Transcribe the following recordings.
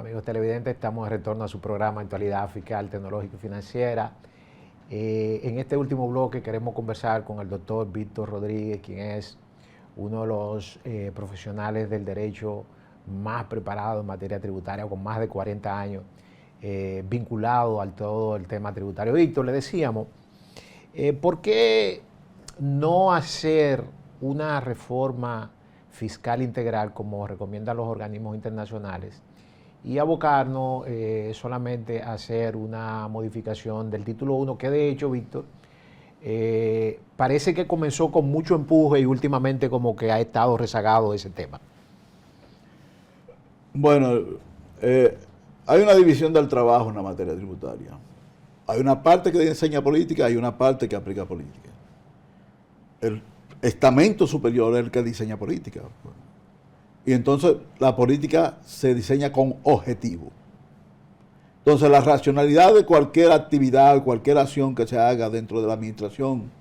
Amigos televidentes, estamos de retorno a su programa Actualidad Fiscal, Tecnológica y Financiera. En este último bloque queremos conversar con el doctor Víctor Rodríguez, quien es uno de los profesionales del derecho más preparados en materia tributaria, con más de 40 años, vinculado al todo el tema tributario. Víctor, le decíamos, ¿por qué no hacer una reforma fiscal integral como recomiendan los organismos internacionales y abocarnos solamente a hacer una modificación del título 1, que de hecho, Víctor, parece que comenzó con mucho empuje y últimamente como que ha estado rezagado ese tema? Bueno, hay una división del trabajo en la materia tributaria. Hay una parte que enseña política, hay una parte que aplica política. El estamento superior es el que diseña política. Y entonces la política se diseña con objetivo. Entonces la racionalidad de cualquier actividad, cualquier acción que se haga dentro de la administración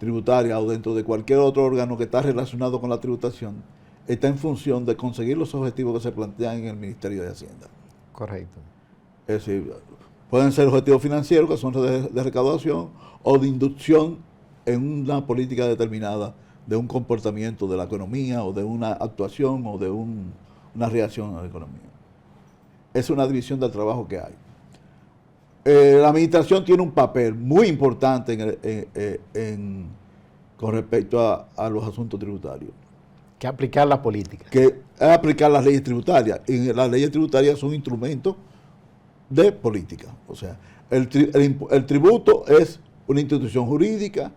tributaria o dentro de cualquier otro órgano que está relacionado con la tributación, está en función de conseguir los objetivos que se plantean en el Ministerio de Hacienda. Correcto. Es decir, pueden ser objetivos financieros, que son de recaudación, o de inducción en una política determinada de un comportamiento de la economía o de una actuación o de una reacción a la economía. Es una división del trabajo que hay. La administración tiene un papel muy importante con respecto a los asuntos tributarios. Que aplicar la política. Que es aplicar las leyes tributarias. Y las leyes tributarias son instrumentos de política. O sea, el tributo es una institución jurídica,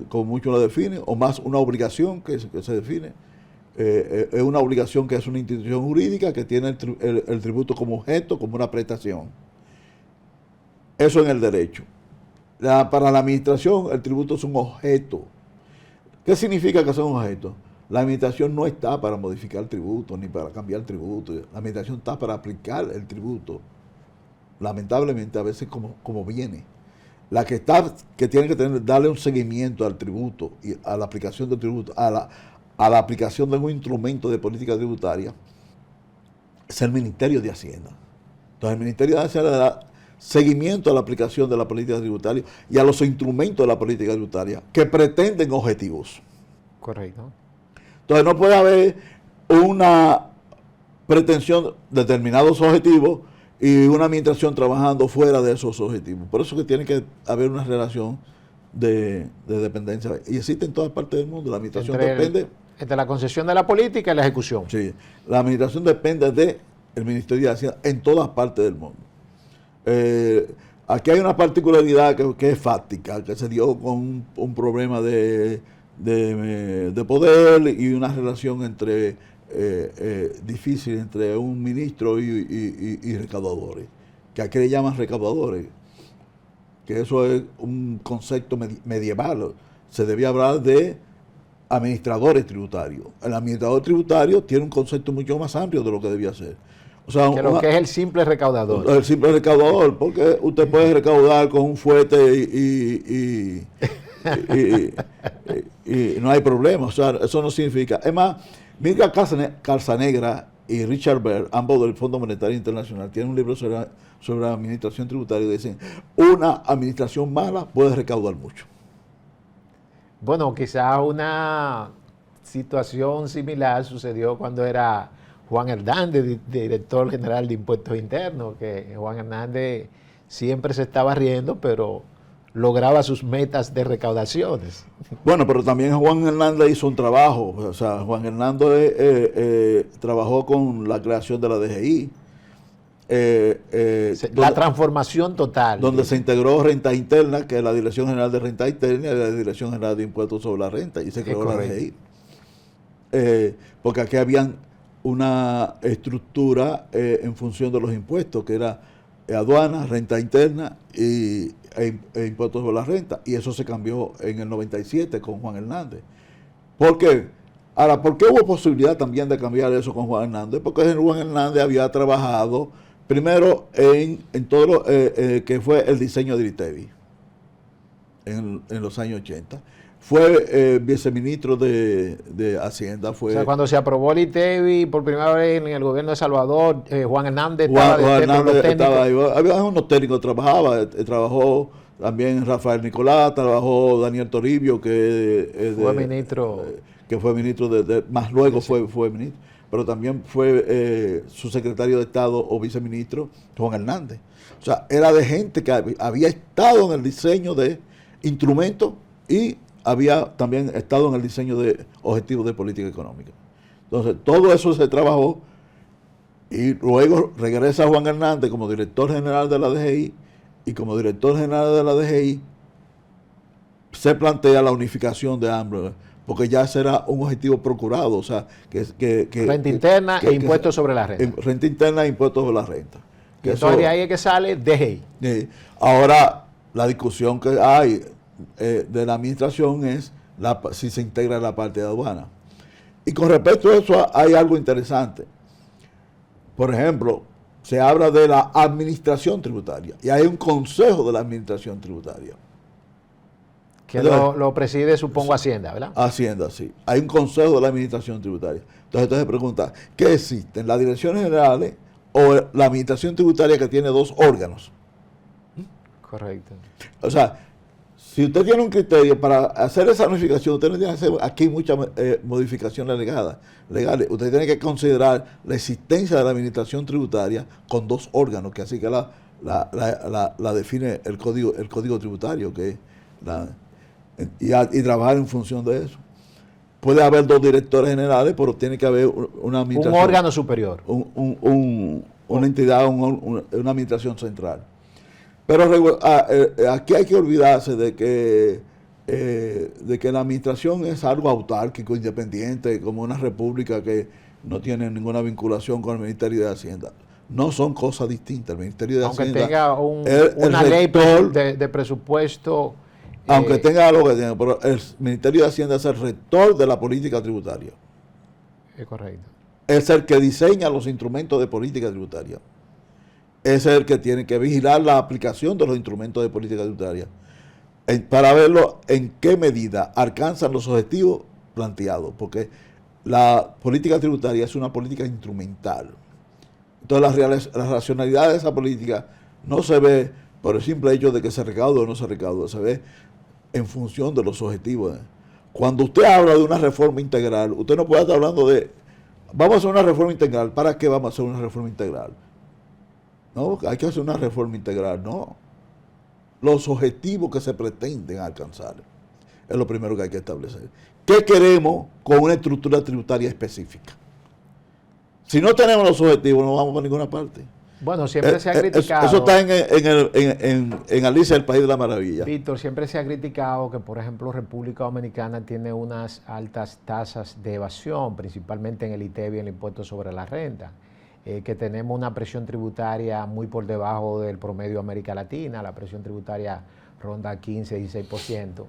como muchos lo definen, o más una obligación que se define. Es una obligación que es una institución jurídica que tiene el tributo como objeto, como una prestación. Eso en el derecho. Para la administración, el tributo es un objeto. ¿Qué significa que es un objeto? La administración no está para modificar el tributo ni para cambiar el tributo. La administración está para aplicar el tributo. Lamentablemente, a veces como viene. La que tiene que darle un seguimiento al tributo y a la aplicación del tributo, a la aplicación de un instrumento de política tributaria, es el Ministerio de Hacienda. Entonces, el Ministerio de Hacienda le da seguimiento a la aplicación de la política tributaria y a los instrumentos de la política tributaria que pretenden objetivos. Correcto. Entonces, no puede haber una pretensión de determinados objetivos y una administración trabajando fuera de esos objetivos. Por eso que tiene que haber una relación de dependencia. Y existe en todas partes del mundo. La administración depende... Entre la concesión de la política y la ejecución. Sí. La administración depende del Ministerio de Hacienda en todas partes del mundo. Aquí hay una particularidad que es fáctica, que se dio con un problema de poder y una relación difícil entre un ministro y recaudadores, que aquí le llaman recaudadores, que eso es un concepto medieval. Se debía hablar de administradores tributarios. El administrador tributario tiene un concepto mucho más amplio de lo que debía ser. O sea, que es el simple recaudador. El simple recaudador, porque usted puede recaudar con un fuete y no hay problema. O sea, eso no significa. Es más, Mirka Calzanegra y Richard Baer, ambos del Fondo Monetario Internacional, tienen un libro sobre administración tributaria y dicen, una administración mala puede recaudar mucho. Bueno, quizás una situación similar sucedió cuando era Juan Hernández, director general de Impuestos Internos, que Juan Hernández siempre se estaba riendo, pero lograba sus metas de recaudaciones. Bueno, pero también Juan Hernández hizo un trabajo. O sea, Juan Hernández trabajó con la creación de la DGI. La transformación total. Donde se integró Renta Interna, que es la Dirección General de Renta Interna, y la Dirección General de Impuestos sobre la Renta, y se creó la DGI. Porque aquí habían una estructura en función de los impuestos, que era aduana, renta interna e impuestos sobre la renta, y eso se cambió en el 97 con Juan Hernández. ¿Por qué? Ahora, ¿por qué hubo posibilidad también de cambiar eso con Juan Hernández? Porque Juan Hernández había trabajado primero en todo lo que fue el diseño de IRITEVI en los años 80. fue viceministro de Hacienda. O sea, cuando se aprobó el ITEVI por primera vez en el gobierno de Salvador, Juan Hernández estaba Juan Hernández los técnicos. estaba ahí. Había unos técnicos que trabajó también Rafael Nicolás, trabajó Daniel Toribio, que fue ministro. Que fue ministro más luego fue ministro, pero también fue su secretario de Estado o viceministro, Juan Hernández. O sea, era de gente que había estado en el diseño de instrumentos y había también estado en el diseño de objetivos de política económica. Entonces, todo eso se trabajó y luego regresa Juan Hernández como director general de la DGI, y como director general de la DGI se plantea la unificación de ambos, porque ya será un objetivo procurado, o sea, que renta interna e impuestos sobre la renta. Renta interna e impuestos sobre la renta. Y entonces de ahí es que sale DGI. Ahora, la discusión que hay de la administración es si se integra la parte de aduana. Y con respecto a eso hay algo interesante. Por ejemplo, se habla de la administración tributaria y hay un consejo de la administración tributaria. Que lo preside, supongo, Hacienda, ¿verdad? Hacienda, sí. Hay un consejo de la administración tributaria. Entonces se pregunta, ¿qué existen? ¿Las direcciones generales o la administración tributaria que tiene dos órganos? Correcto. O sea, si usted tiene un criterio para hacer esa unificación, usted no tiene que hacer aquí muchas modificaciones legales. Usted tiene que considerar la existencia de la administración tributaria con dos órganos, que así que la define el código tributario, que y trabajar en función de eso. Puede haber dos directores generales, pero tiene que haber una administración. Un órgano superior. Una entidad, una administración central. Pero aquí hay que olvidarse de que la administración es algo autárquico, independiente, como una república que no tiene ninguna vinculación con el Ministerio de Hacienda. No son cosas distintas. El Ministerio de Aunque Hacienda tenga una ley de presupuesto. Aunque tenga algo que tenga, pero el Ministerio de Hacienda es el rector de la política tributaria. Es correcto. Es el que diseña los instrumentos de política tributaria. Es el que tiene que vigilar la aplicación de los instrumentos de política tributaria para verlo en qué medida alcanzan los objetivos planteados, porque la política tributaria es una política instrumental. Entonces la racionalidad de esa política no se ve por el simple hecho de que se recaude o no se recaude, se ve en función de los objetivos. Cuando usted habla de una reforma integral, usted no puede estar hablando de vamos a hacer una reforma integral. ¿Para qué vamos a hacer una reforma integral? No, hay que hacer una reforma integral, no. Los objetivos que se pretenden alcanzar es lo primero que hay que establecer. ¿Qué queremos con una estructura tributaria específica? Si no tenemos los objetivos, no vamos a ninguna parte. Bueno, siempre se ha criticado. Eso está en Alicia, el País de la Maravilla. Víctor, siempre se ha criticado que, por ejemplo, República Dominicana tiene unas altas tasas de evasión, principalmente en el ITEVI, en el impuesto sobre la renta. Que tenemos una presión tributaria muy por debajo del promedio de América Latina. La presión tributaria ronda 15-16%,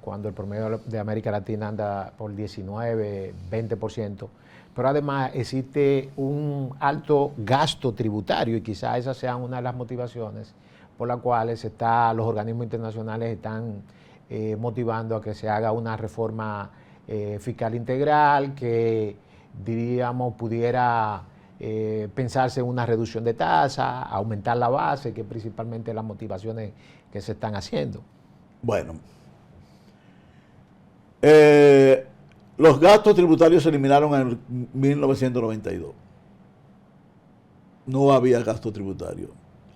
cuando el promedio de América Latina anda por 19-20%. Pero además existe un alto gasto tributario y quizás esas sean una de las motivaciones por las cuales los organismos internacionales están motivando a que se haga una reforma fiscal integral que, diríamos, pudiera pensarse en una reducción de tasa, aumentar la base, que es principalmente las motivaciones que se están haciendo. Bueno, los gastos tributarios se eliminaron en 1992. No había gasto tributario.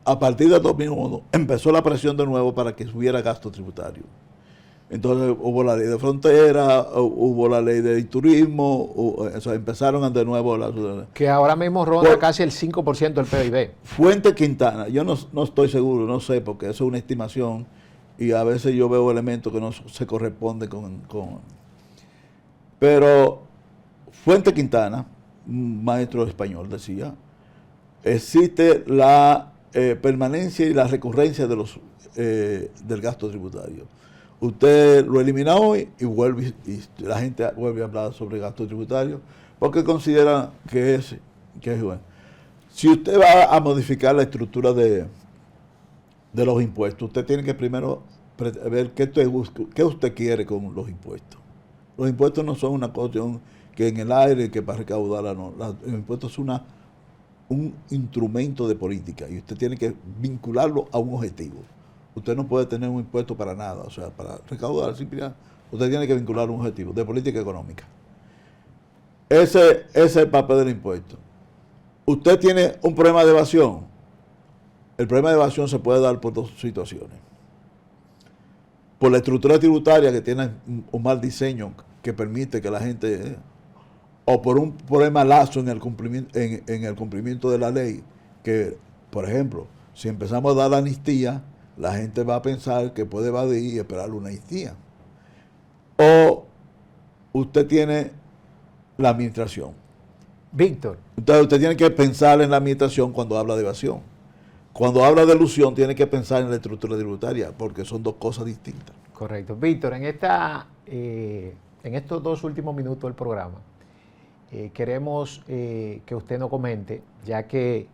A partir de 2001 empezó la presión de nuevo para que hubiera gasto tributario. Entonces hubo la ley de frontera, hubo la ley de turismo, empezaron de nuevo que ahora mismo ronda casi el 5% del PIB. Fuente Quintana, yo no estoy seguro, no sé, porque eso es una estimación y a veces yo veo elementos que no se corresponden con pero Fuente Quintana, un maestro español, decía, existe la permanencia y la recurrencia de del gasto tributario. Usted lo elimina hoy y la gente vuelve a hablar sobre gasto tributario porque considera que es bueno. Si usted va a modificar la estructura de los impuestos, usted tiene que primero ver qué usted quiere con los impuestos. Los impuestos no son una cuestión que en el aire, que para recaudarla, no. Los impuestos son un instrumento de política y usted tiene que vincularlo a un objetivo. Usted no puede tener un impuesto para nada, o sea, para recaudar, simplemente, usted tiene que vincular un objetivo de política económica. Ese es el papel del impuesto. Usted tiene un problema de evasión. El problema de evasión se puede dar por dos situaciones. Por la estructura tributaria que tiene un mal diseño que permite que la gente, o por un problema lazo en el cumplimiento de la ley, que, por ejemplo, si empezamos a dar la amnistía, la gente va a pensar que puede evadir y esperar una amnistía. O usted tiene la administración. Víctor. Entonces usted tiene que pensar en la administración cuando habla de evasión. Cuando habla de elusión tiene que pensar en la estructura tributaria, porque son dos cosas distintas. Correcto. Víctor, en estos 2 últimos minutos del programa, queremos que usted nos comente, ya que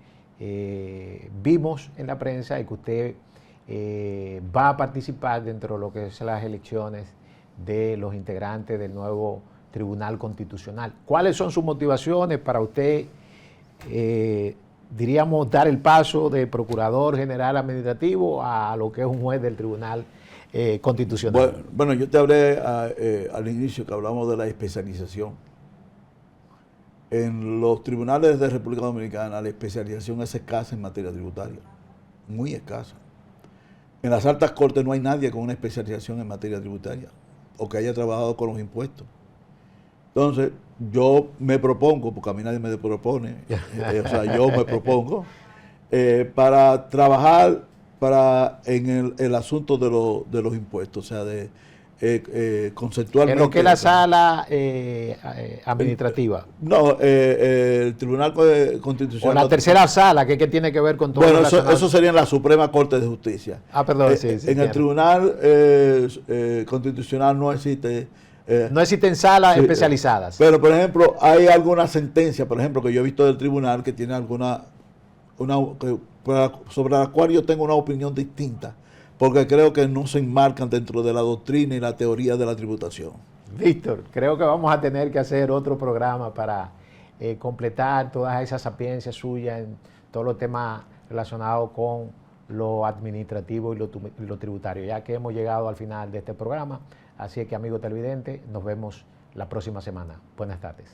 vimos en la prensa que usted va a participar dentro de lo que son las elecciones de los integrantes del nuevo Tribunal Constitucional. ¿Cuáles son sus motivaciones para usted, diríamos, dar el paso de Procurador General Administrativo a lo que es un juez del Tribunal Constitucional? Bueno, yo te hablé al inicio que hablamos de la especialización. En los tribunales de República Dominicana la especialización es escasa en materia tributaria, muy escasa. En las altas cortes no hay nadie con una especialización en materia tributaria o que haya trabajado con los impuestos. Entonces, yo me propongo, porque a mí nadie me propone, o sea, yo me propongo, para trabajar en el asunto de los impuestos, o sea, conceptualmente. En lo que es la sala administrativa. No, el Tribunal Constitucional. O la tercera sala, que tiene que ver con todo. Bueno, eso sería en la Suprema Corte de Justicia. Ah, perdón, sí. En el Tribunal Constitucional no existe. No existen salas especializadas. Pero, por ejemplo, hay alguna sentencia, por ejemplo, que yo he visto del tribunal que tiene sobre la cual yo tengo una opinión distinta, porque creo que no se enmarcan dentro de la doctrina y la teoría de la tributación. Víctor, creo que vamos a tener que hacer otro programa para completar todas esas sapiencias suyas en todos los temas relacionados con lo administrativo y lo tributario, ya que hemos llegado al final de este programa. Así que, amigos televidentes, nos vemos la próxima semana. Buenas tardes.